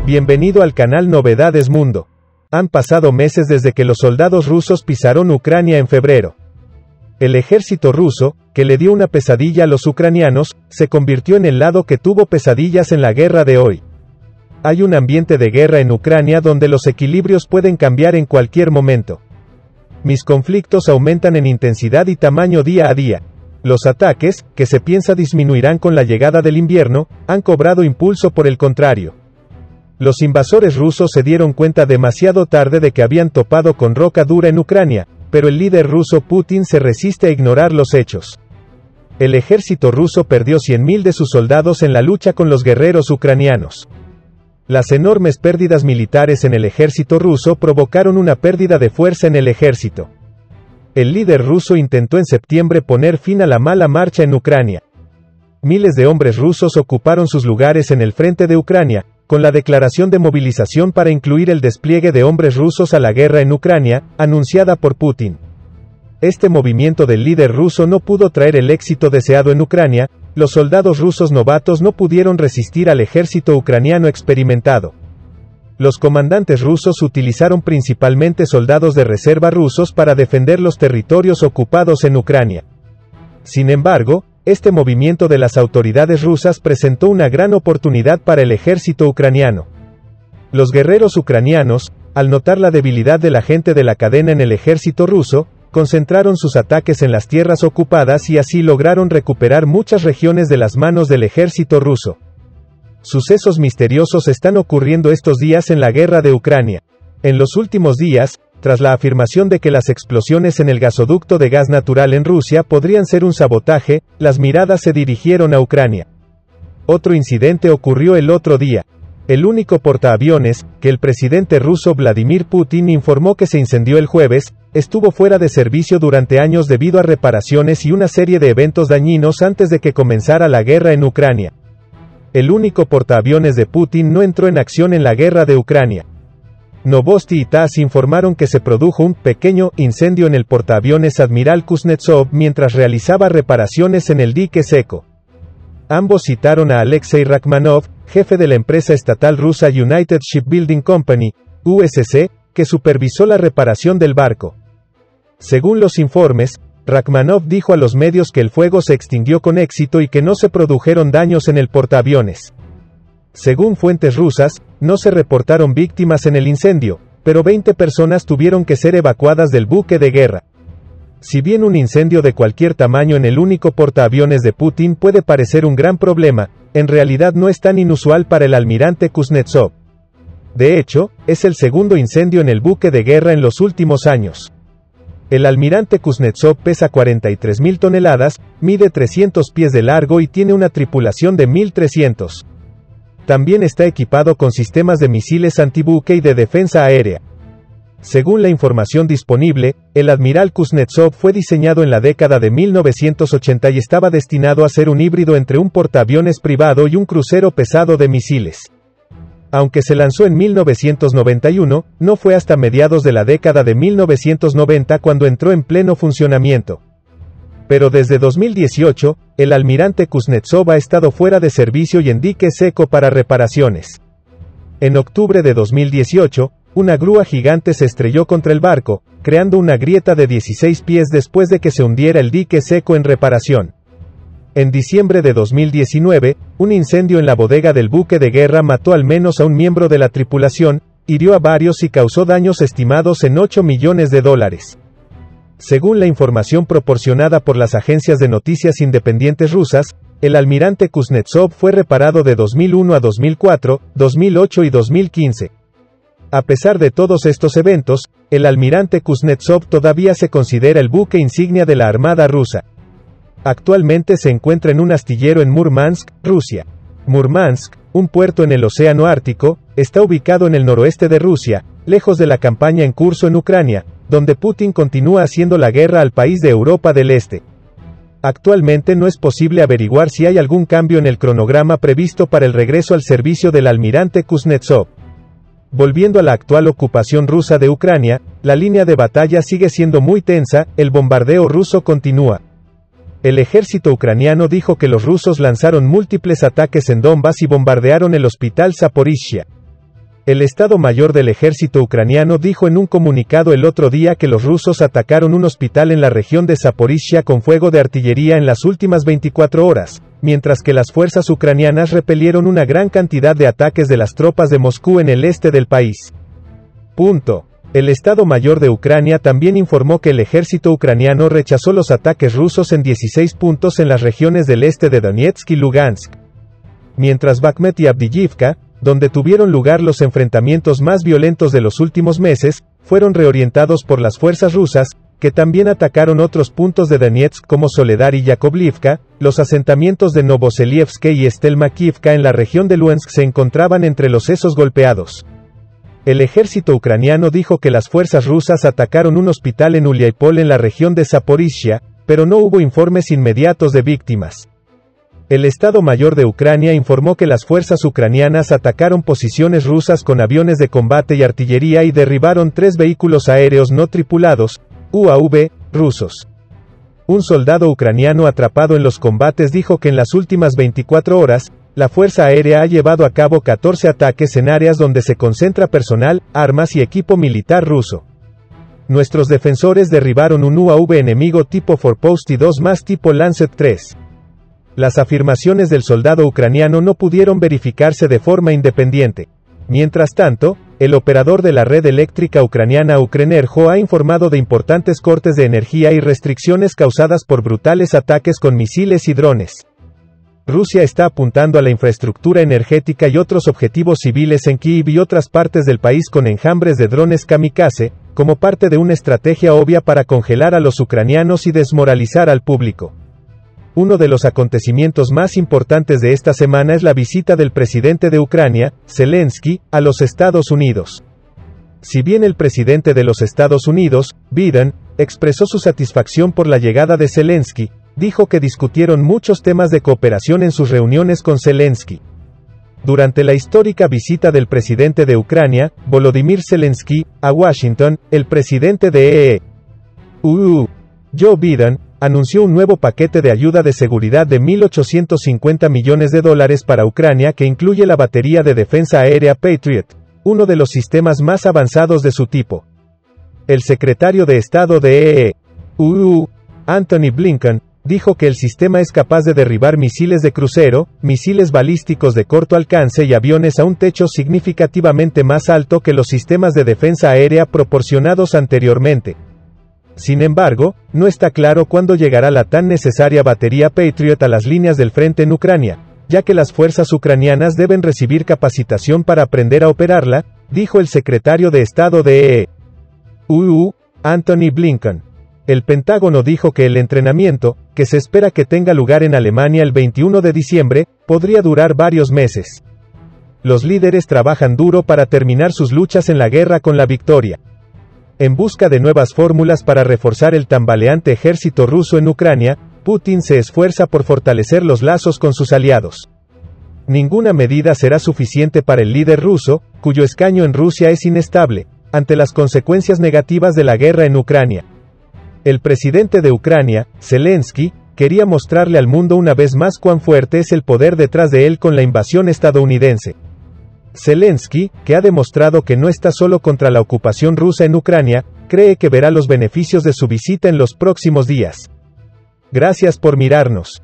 Bienvenido al canal Novedades Mundo. Han pasado meses desde que los soldados rusos pisaron Ucrania en febrero. El ejército ruso, que le dio una pesadilla a los ucranianos, se convirtió en el lado que tuvo pesadillas en la guerra de hoy. Hay un ambiente de guerra en Ucrania donde los equilibrios pueden cambiar en cualquier momento. Mis conflictos aumentan en intensidad y tamaño día a día. Los ataques, que se piensa disminuirán con la llegada del invierno, han cobrado impulso por el contrario. Los invasores rusos se dieron cuenta demasiado tarde de que habían topado con roca dura en Ucrania, pero el líder ruso Putin se resiste a ignorar los hechos. El ejército ruso perdió 100.000 de sus soldados en la lucha con los guerreros ucranianos. Las enormes pérdidas militares en el ejército ruso provocaron una pérdida de fuerza en el ejército. El líder ruso intentó en septiembre poner fin a la mala marcha en Ucrania. Miles de hombres rusos ocuparon sus lugares en el frente de Ucrania, con la declaración de movilización para incluir el despliegue de hombres rusos a la guerra en Ucrania, anunciada por Putin. Este movimiento del líder ruso no pudo traer el éxito deseado en Ucrania. Los soldados rusos novatos no pudieron resistir al ejército ucraniano experimentado. Los comandantes rusos utilizaron principalmente soldados de reserva rusos para defender los territorios ocupados en Ucrania. Sin embargo, este movimiento de las autoridades rusas presentó una gran oportunidad para el ejército ucraniano. Los guerreros ucranianos, al notar la debilidad de la gente de la cadena en el ejército ruso, concentraron sus ataques en las tierras ocupadas y así lograron recuperar muchas regiones de las manos del ejército ruso. Sucesos misteriosos están ocurriendo estos días en la guerra de Ucrania. En los últimos días, tras la afirmación de que las explosiones en el gasoducto de gas natural en Rusia podrían ser un sabotaje, las miradas se dirigieron a Ucrania. Otro incidente ocurrió el otro día. El único portaaviones, que el presidente ruso Vladimir Putin informó que se incendió el jueves, estuvo fuera de servicio durante años debido a reparaciones y una serie de eventos dañinos antes de que comenzara la guerra en Ucrania. El único portaaviones de Putin no entró en acción en la guerra de Ucrania. Novosti y TASS informaron que se produjo un pequeño incendio en el portaaviones Admiral Kuznetsov mientras realizaba reparaciones en el dique seco. Ambos citaron a Alexei Rachmanov, jefe de la empresa estatal rusa United Shipbuilding Company, USC, que supervisó la reparación del barco. Según los informes, Rachmanov dijo a los medios que el fuego se extinguió con éxito y que no se produjeron daños en el portaaviones. Según fuentes rusas, no se reportaron víctimas en el incendio, pero 20 personas tuvieron que ser evacuadas del buque de guerra. Si bien un incendio de cualquier tamaño en el único portaaviones de Putin puede parecer un gran problema, en realidad no es tan inusual para el almirante Kuznetsov. De hecho, es el segundo incendio en el buque de guerra en los últimos años. El almirante Kuznetsov pesa 43.000 toneladas, mide 300 pies de largo y tiene una tripulación de 1.300. También está equipado con sistemas de misiles antibuque y de defensa aérea. Según la información disponible, el Admiral Kuznetsov fue diseñado en la década de 1980 y estaba destinado a ser un híbrido entre un portaaviones privado y un crucero pesado de misiles. Aunque se lanzó en 1991, no fue hasta mediados de la década de 1990 cuando entró en pleno funcionamiento. Pero desde 2018, el almirante Kuznetsov ha estado fuera de servicio y en dique seco para reparaciones. En octubre de 2018, una grúa gigante se estrelló contra el barco, creando una grieta de 16 pies después de que se hundiera el dique seco en reparación. En diciembre de 2019, un incendio en la bodega del buque de guerra mató al menos a un miembro de la tripulación, hirió a varios y causó daños estimados en $8 millones. Según la información proporcionada por las agencias de noticias independientes rusas, el almirante Kuznetsov fue reparado de 2001 a 2004, 2008 y 2015. A pesar de todos estos eventos, el almirante Kuznetsov todavía se considera el buque insignia de la Armada rusa. Actualmente se encuentra en un astillero en Murmansk, Rusia. Murmansk, un puerto en el Océano Ártico, está ubicado en el noroeste de Rusia, lejos de la campaña en curso en Ucrania, donde Putin continúa haciendo la guerra al país de Europa del Este. Actualmente no es posible averiguar si hay algún cambio en el cronograma previsto para el regreso al servicio del almirante Kuznetsov. Volviendo a la actual ocupación rusa de Ucrania, la línea de batalla sigue siendo muy tensa, el bombardeo ruso continúa. El ejército ucraniano dijo que los rusos lanzaron múltiples ataques en Donbass y bombardearon el hospital Zaporizhia. El Estado Mayor del ejército ucraniano dijo en un comunicado el otro día que los rusos atacaron un hospital en la región de Zaporizhia con fuego de artillería en las últimas 24 horas, mientras que las fuerzas ucranianas repelieron una gran cantidad de ataques de las tropas de Moscú en el este del país. El Estado Mayor de Ucrania también informó que el ejército ucraniano rechazó los ataques rusos en 16 puntos en las regiones del este de Donetsk y Lugansk. Mientras Bakhmut y Avdiivka, donde tuvieron lugar los enfrentamientos más violentos de los últimos meses, fueron reorientados por las fuerzas rusas, que también atacaron otros puntos de Donetsk como Soledar y Yakovlivka. Los asentamientos de Novoselievsk y Stelmakivka en la región de Luhansk se encontraban entre los sesos golpeados. El ejército ucraniano dijo que las fuerzas rusas atacaron un hospital en Uliápol en la región de Zaporizhia, pero no hubo informes inmediatos de víctimas. El Estado Mayor de Ucrania informó que las fuerzas ucranianas atacaron posiciones rusas con aviones de combate y artillería y derribaron 3 vehículos aéreos no tripulados, UAV, rusos. Un soldado ucraniano atrapado en los combates dijo que en las últimas 24 horas, la Fuerza Aérea ha llevado a cabo 14 ataques en áreas donde se concentra personal, armas y equipo militar ruso. Nuestros defensores derribaron un UAV enemigo tipo Forpost y 2 más tipo Lancet 3. Las afirmaciones del soldado ucraniano no pudieron verificarse de forma independiente. Mientras tanto, el operador de la red eléctrica ucraniana Ukrenergo ha informado de importantes cortes de energía y restricciones causadas por brutales ataques con misiles y drones. Rusia está apuntando a la infraestructura energética y otros objetivos civiles en Kiev y otras partes del país con enjambres de drones kamikaze, como parte de una estrategia obvia para congelar a los ucranianos y desmoralizar al público. Uno de los acontecimientos más importantes de esta semana es la visita del presidente de Ucrania, Zelensky, a los Estados Unidos. Si bien el presidente de los Estados Unidos, Biden, expresó su satisfacción por la llegada de Zelensky, dijo que discutieron muchos temas de cooperación en sus reuniones con Zelensky. Durante la histórica visita del presidente de Ucrania, Volodymyr Zelensky, a Washington, el presidente de Joe Biden, anunció un nuevo paquete de ayuda de seguridad de $1.850 millones para Ucrania que incluye la batería de defensa aérea Patriot, uno de los sistemas más avanzados de su tipo. El secretario de Estado de Antony Blinken, dijo que el sistema es capaz de derribar misiles de crucero, misiles balísticos de corto alcance y aviones a un techo significativamente más alto que los sistemas de defensa aérea proporcionados anteriormente. Sin embargo, no está claro cuándo llegará la tan necesaria batería Patriot a las líneas del frente en Ucrania, ya que las fuerzas ucranianas deben recibir capacitación para aprender a operarla, dijo el secretario de Estado de Antony Blinken. El Pentágono dijo que el entrenamiento, que se espera que tenga lugar en Alemania el 21 de diciembre, podría durar varios meses. Los líderes trabajan duro para terminar sus luchas en la guerra con la victoria. En busca de nuevas fórmulas para reforzar el tambaleante ejército ruso en Ucrania, Putin se esfuerza por fortalecer los lazos con sus aliados. Ninguna medida será suficiente para el líder ruso, cuyo escaño en Rusia es inestable, ante las consecuencias negativas de la guerra en Ucrania. El presidente de Ucrania, Zelensky, quería mostrarle al mundo una vez más cuán fuerte es el poder detrás de él con la invasión estadounidense. Zelensky, que ha demostrado que no está solo contra la ocupación rusa en Ucrania, cree que verá los beneficios de su visita en los próximos días. Gracias por mirarnos.